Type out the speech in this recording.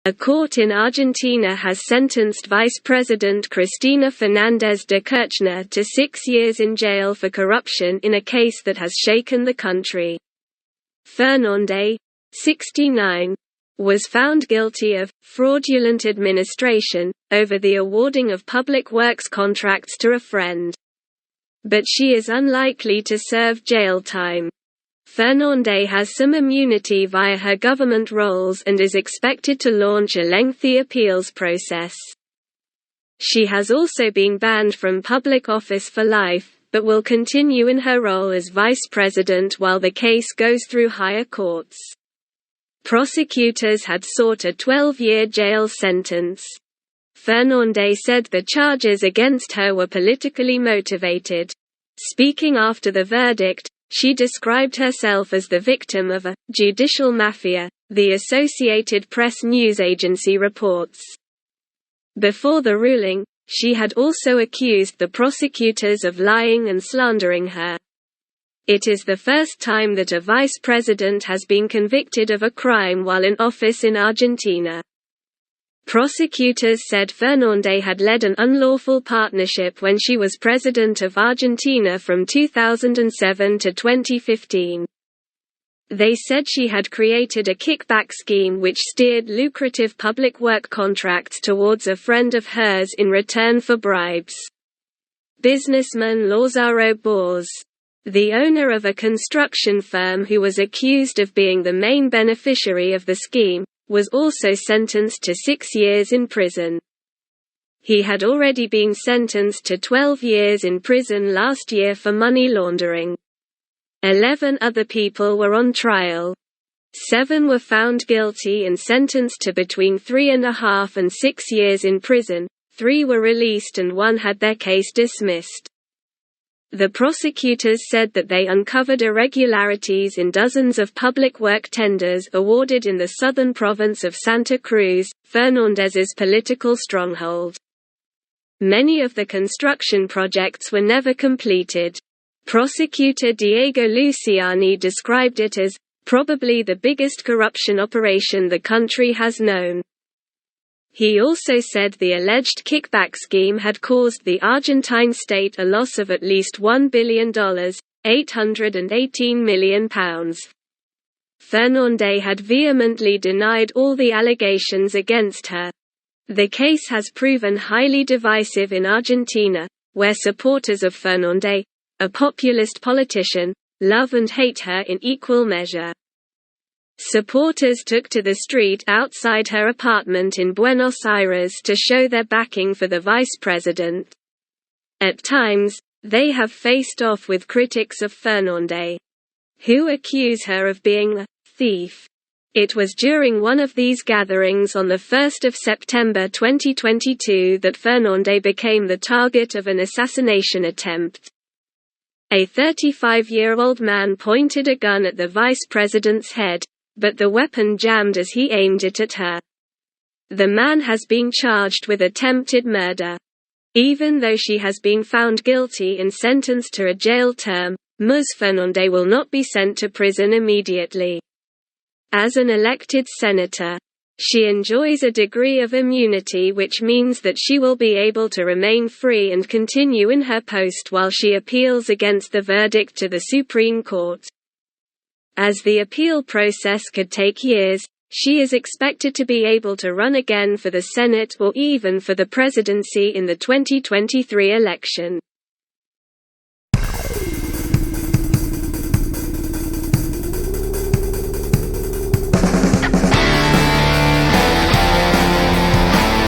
A court in Argentina has sentenced Vice President Cristina Fernández de Kirchner to 6 years in jail for corruption in a case that has shaken the country. Fernández, 69, was found guilty of fraudulent administration over the awarding of public works contracts to a friend. But she is unlikely to serve jail time. Fernández has some immunity via her government roles and is expected to launch a lengthy appeals process. She has also been banned from public office for life, but will continue in her role as vice president while the case goes through higher courts. Prosecutors had sought a 12-year jail sentence. Fernández said the charges against her were politically motivated. Speaking after the verdict, she described herself as the victim of a judicial mafia, the Associated Press news agency reports. Before the ruling, she had also accused the prosecutors of lying and slandering her. It is the first time that a vice president has been convicted of a crime while in office in Argentina. Prosecutors said Fernández had led an unlawful partnership when she was president of Argentina from 2007 to 2015. They said she had created a kickback scheme which steered lucrative public work contracts towards a friend of hers in return for bribes. Businessman Lázaro Báez, the owner of a construction firm who was accused of being the main beneficiary of the scheme, was also sentenced to 6 years in prison. He had already been sentenced to 12 years in prison last year for money laundering. 11 other people were on trial. 7 were found guilty and sentenced to between 3.5 and 6 years in prison, 3 were released and 1 had their case dismissed. The prosecutors said that they uncovered irregularities in dozens of public work tenders awarded in the southern province of Santa Cruz, Fernández's political stronghold. Many of the construction projects were never completed. Prosecutor Diego Luciani described it as, probably the biggest corruption operation the country has known. He also said the alleged kickback scheme had caused the Argentine state a loss of at least $1 billion, £818 million. Fernández had vehemently denied all the allegations against her. The case has proven highly divisive in Argentina, where supporters of Fernández, a populist politician, love and hate her in equal measure. Supporters took to the street outside her apartment in Buenos Aires to show their backing for the vice president. At times, they have faced off with critics of Fernández, who accuse her of being a thief. It was during one of these gatherings on 1 September 2022 that Fernández became the target of an assassination attempt. A 35-year-old man pointed a gun at the vice president's head, but the weapon jammed as he aimed it at her. The man has been charged with attempted murder. Even though she has been found guilty and sentenced to a jail term, Ms. Fernández will not be sent to prison immediately. As an elected senator, she enjoys a degree of immunity which means that she will be able to remain free and continue in her post while she appeals against the verdict to the Supreme Court. As the appeal process could take years, she is expected to be able to run again for the Senate or even for the presidency in the 2023 election.